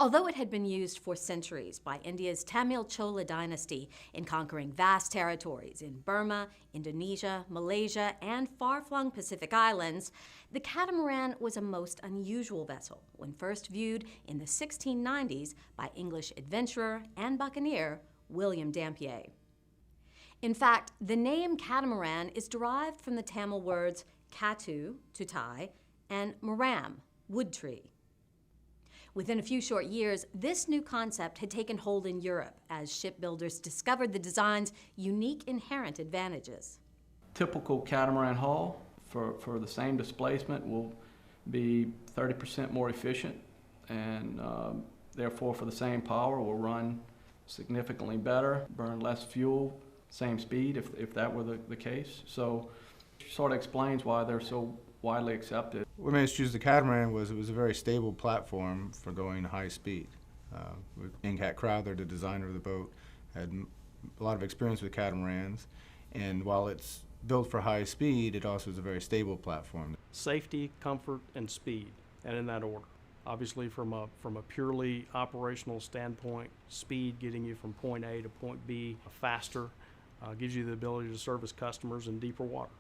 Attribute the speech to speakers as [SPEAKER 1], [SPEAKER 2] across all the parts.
[SPEAKER 1] Although it had been used for centuries by India's Tamil Chola dynasty in conquering vast territories in Burma, Indonesia, Malaysia, and far-flung Pacific islands, the catamaran was a most unusual vessel when first viewed in the 1690s by English adventurer and buccaneer William Dampier. In fact, the name catamaran is derived from the Tamil words katu, to tie, and maram, wood tree. Within a few short years, this new concept had taken hold in Europe as shipbuilders discovered the design's unique inherent advantages.
[SPEAKER 2] Typical catamaran hull for the same displacement will be 30% more efficient, and therefore for the same power will run significantly better, burn less fuel, same speed if that were the case. So it sort of explains why they're so widely accepted.
[SPEAKER 3] What made us choose the catamaran was it was a very stable platform for going high speed. Incat Crowther, the designer of the boat, had a lot of experience with catamarans, and while it's built for high speed, it also is a very stable platform.
[SPEAKER 4] Safety, comfort, and speed, and in that order. Obviously from a purely operational standpoint, speed getting you from point A to point B faster gives you the ability to service customers in deeper water.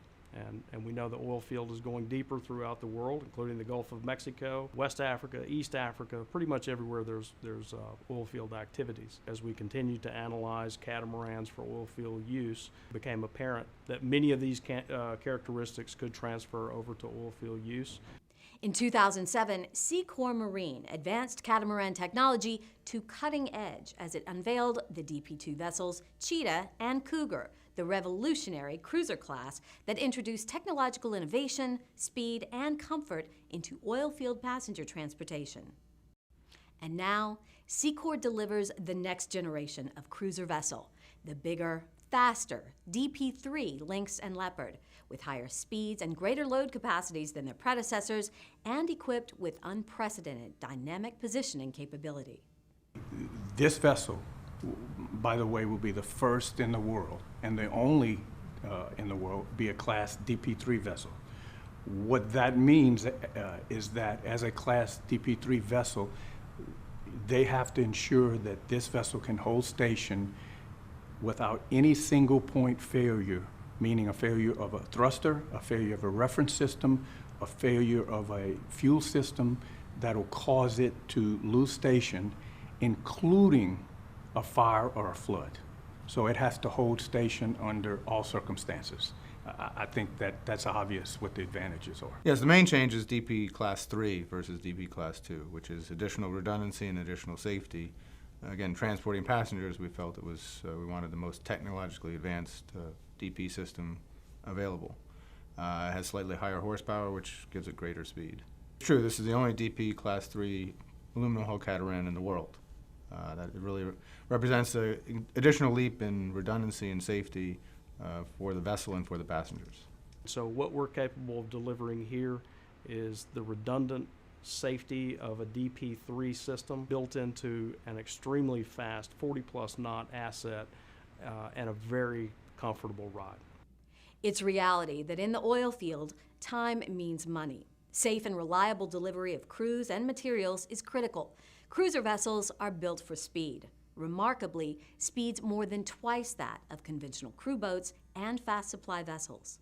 [SPEAKER 4] And we know the oil field is going deeper throughout the world, including the Gulf of Mexico, West Africa, East Africa, pretty much everywhere there's oil field activities. As we continue to analyze catamarans for oil field use, it became apparent that many of these characteristics could transfer over to oil field use.
[SPEAKER 1] In 2007, Seacorp Marine advanced catamaran technology to cutting edge as it unveiled the DP2 vessels Cheetah and Cougar, the revolutionary cruiser class that introduced technological innovation, speed, and comfort into oil field passenger transportation. And now, Seacorp delivers the next generation of cruiser vessel, the bigger, faster DP3 Lynx and Leopard, with higher speeds and greater load capacities than their predecessors and equipped with unprecedented dynamic positioning capability.
[SPEAKER 5] This vessel, by the way, will be the first in the world and the only in the world be a class DP3 vessel. What that means is that as a class DP3 vessel, they have to ensure that this vessel can hold station without any single point failure, meaning a failure of a thruster, a failure of a reference system, a failure of a fuel system that will cause it to lose station, including a fire or a flood. So it has to hold station under all circumstances. I think that's obvious what the advantages are.
[SPEAKER 3] Yes, the main change is DP Class 3 versus DP Class 2, which is additional redundancy and additional safety. Again, transporting passengers, we felt it was, we wanted the most technologically advanced DP system available. It has slightly higher horsepower, which gives it greater speed. It's true, this is the only DP Class 3 aluminum hull catamaran in the world. That really represents an additional leap in redundancy and safety for the vessel and for the passengers.
[SPEAKER 4] So what we're capable of delivering here is the redundant safety of a DP3 system built into an extremely fast 40+ knot asset and a very comfortable ride.
[SPEAKER 1] It's reality that in the oil field, time means money. Safe and reliable delivery of crews and materials is critical. Cruiser vessels are built for speed. Remarkably, speeds more than twice that of conventional crew boats and fast supply vessels.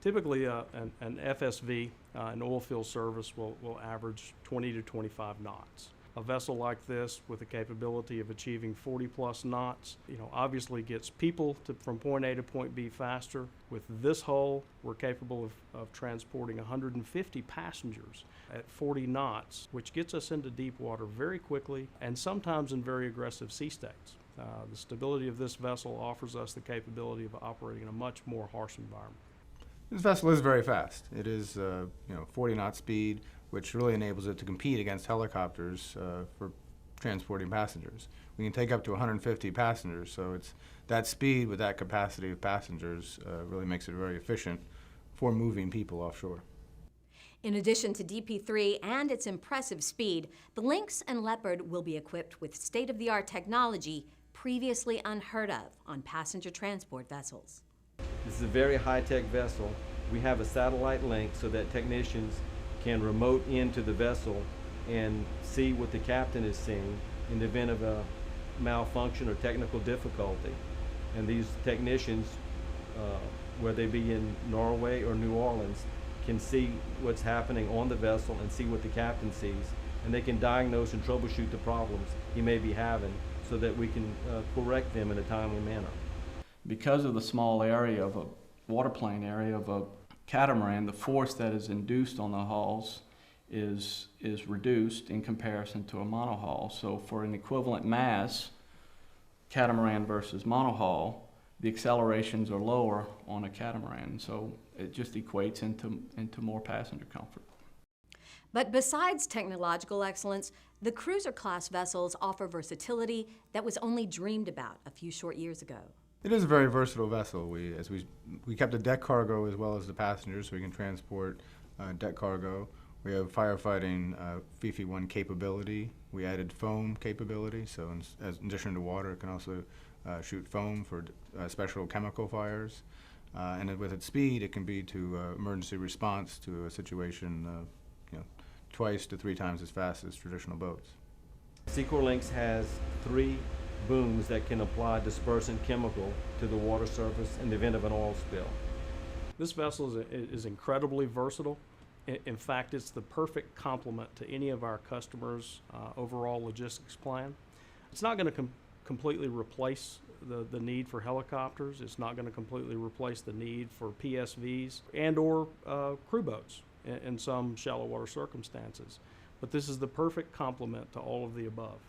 [SPEAKER 4] Typically, an FSV, an oil field service, will average 20 to 25 knots. A vessel like this, with the capability of achieving 40+ knots, obviously gets people from point A to point B faster. With this hull, we're capable of transporting 150 passengers at 40 knots, which gets us into deep water very quickly and sometimes in very aggressive sea states. The stability of this vessel offers us the capability of operating in a much more harsh environment.
[SPEAKER 3] This vessel is very fast. It is 40 knot speed, which really enables it to compete against helicopters for transporting passengers. We can take up to 150 passengers, so it's that speed with that capacity of passengers really makes it very efficient for moving people offshore.
[SPEAKER 1] In addition to DP3 and its impressive speed, the Lynx and Leopard will be equipped with state-of-the-art technology previously unheard of on passenger transport vessels.
[SPEAKER 6] This is a very high-tech vessel. We have a satellite link so that technicians can remote into the vessel and see what the captain is seeing in the event of a malfunction or technical difficulty. And these technicians, whether they be in Norway or New Orleans, can see what's happening on the vessel and see what the captain sees, and they can diagnose and troubleshoot the problems he may be having so that we can correct them in a timely manner.
[SPEAKER 2] Because of the small area of a waterplane area of a catamaran, the force that is induced on the hulls is reduced in comparison to a monohull. So for an equivalent mass, catamaran versus monohull, the accelerations are lower on a catamaran. So it just equates into more passenger comfort.
[SPEAKER 1] But besides technological excellence, the cruiser-class vessels offer versatility that was only dreamed about a few short years ago.
[SPEAKER 3] It is a very versatile vessel. We kept the deck cargo as well as the passengers, so we can transport deck cargo. We have firefighting FIFI-1 capability. We added foam capability, so in addition to water, it can also shoot foam for special chemical fires. And with its speed, it can be to emergency response to a situation, twice to 3 times as fast as traditional boats.
[SPEAKER 6] Secor Lynx has 3 booms that can apply dispersant chemical to the water surface in the event of an oil spill.
[SPEAKER 4] This vessel is incredibly versatile. In fact, it's the perfect complement to any of our customers' overall logistics plan. It's not going to completely replace the need for helicopters. It's not going to completely replace the need for PSVs and or crew boats in some shallow water circumstances. But this is the perfect complement to all of the above.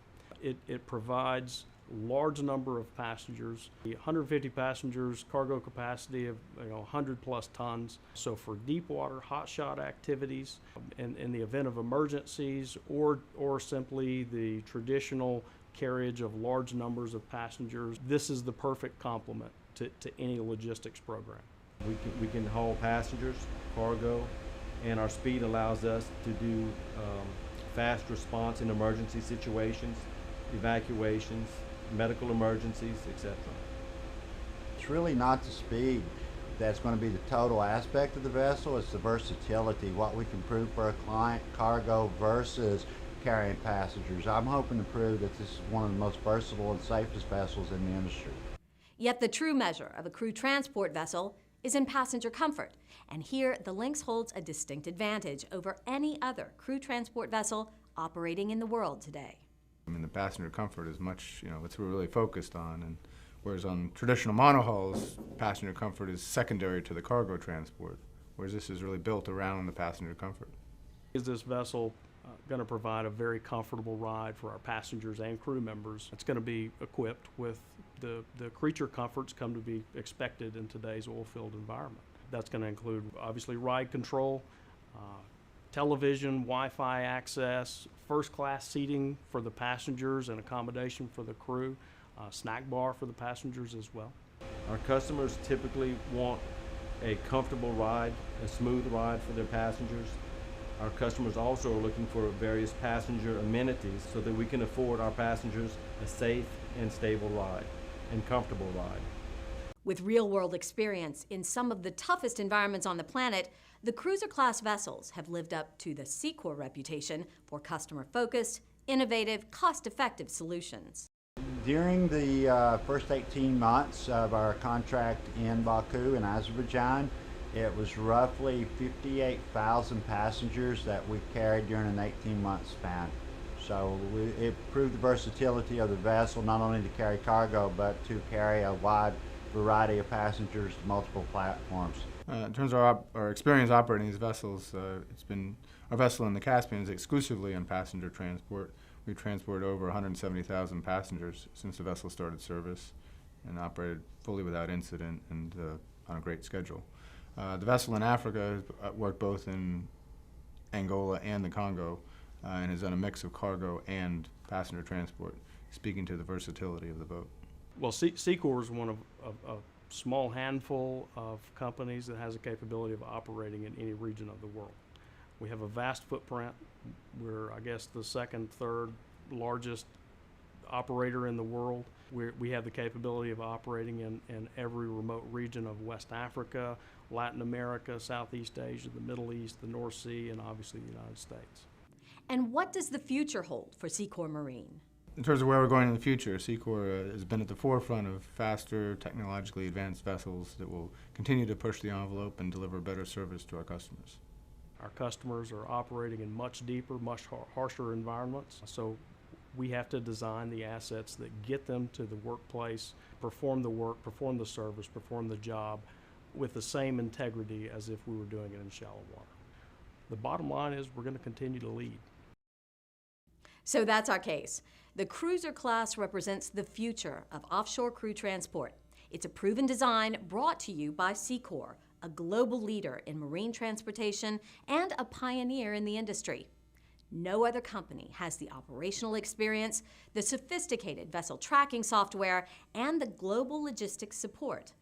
[SPEAKER 4] It provides large number of passengers, 150 passengers, cargo capacity of 100 plus tons. So for deep water, hot shot activities, in the event of emergencies, or simply the traditional carriage of large numbers of passengers, this is the perfect complement to any logistics program.
[SPEAKER 6] We can haul passengers, cargo, and our speed allows us to do fast response in emergency situations, evacuations, medical emergencies, etc.
[SPEAKER 7] It's really not the speed that's going to be the total aspect of the vessel. It's the versatility, what we can prove for a client, cargo versus carrying passengers. I'm hoping to prove that this is one of the most versatile and safest vessels in the industry.
[SPEAKER 1] Yet the true measure of a crew transport vessel is in passenger comfort. And here, the Lynx holds a distinct advantage over any other crew transport vessel operating in the world today.
[SPEAKER 3] I mean, the passenger comfort is much, what we're really focused on, and whereas on traditional monohulls, passenger comfort is secondary to the cargo transport, whereas this is really built around the passenger comfort.
[SPEAKER 4] Is this vessel going to provide a very comfortable ride for our passengers and crew members? It's going to be equipped with the creature comforts come to be expected in today's oil-filled environment. That's going to include, obviously, ride control, television, Wi-Fi access, first-class seating for the passengers and accommodation for the crew, snack bar for the passengers as well.
[SPEAKER 6] Our customers typically want a comfortable ride, a smooth ride for their passengers. Our customers also are looking for various passenger amenities so that we can afford our passengers a safe and stable ride and comfortable ride.
[SPEAKER 1] With real-world experience in some of the toughest environments on the planet, the cruiser-class vessels have lived up to the Secor reputation for customer-focused, innovative, cost-effective solutions.
[SPEAKER 7] During the first 18 months of our contract in Baku in Azerbaijan, it was roughly 58,000 passengers that we carried during an 18-month span. So it proved the versatility of the vessel, not only to carry cargo, but to carry a wide variety of passengers to multiple platforms.
[SPEAKER 3] In terms of our experience operating these vessels, our vessel in the Caspian is exclusively on passenger transport. We've transported over 170,000 passengers since the vessel started service and operated fully without incident and on a great schedule. The vessel in Africa has worked both in Angola and the Congo and has done a mix of cargo and passenger transport, speaking to the versatility of the boat.
[SPEAKER 4] Well, Secor is one of a small handful of companies that has a capability of operating in any region of the world. We have a vast footprint. We're, I guess, the second, third largest operator in the world. We have the capability of operating in every remote region of West Africa, Latin America, Southeast Asia, the Middle East, the North Sea, and obviously the United States.
[SPEAKER 1] And what does the future hold for Secor Marine?
[SPEAKER 3] In terms of where we're going in the future, Secor has been at the forefront of faster, technologically advanced vessels that will continue to push the envelope and deliver better service to our customers.
[SPEAKER 4] Our customers are operating in much deeper, much harsher environments, so we have to design the assets that get them to the workplace, perform the work, perform the service, perform the job with the same integrity as if we were doing it in shallow water. The bottom line is we're going to continue to lead.
[SPEAKER 1] So that's our case. The cruiser class represents the future of offshore crew transport. It's a proven design brought to you by Secor, a global leader in marine transportation and a pioneer in the industry. No other company has the operational experience, the sophisticated vessel tracking software, and the global logistics support.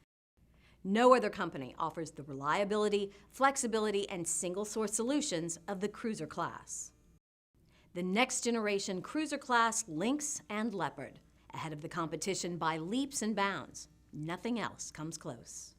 [SPEAKER 1] No other company offers the reliability, flexibility, and single-source solutions of the cruiser class. The next generation cruiser class Lynx and Leopard, ahead of the competition by leaps and bounds. Nothing else comes close.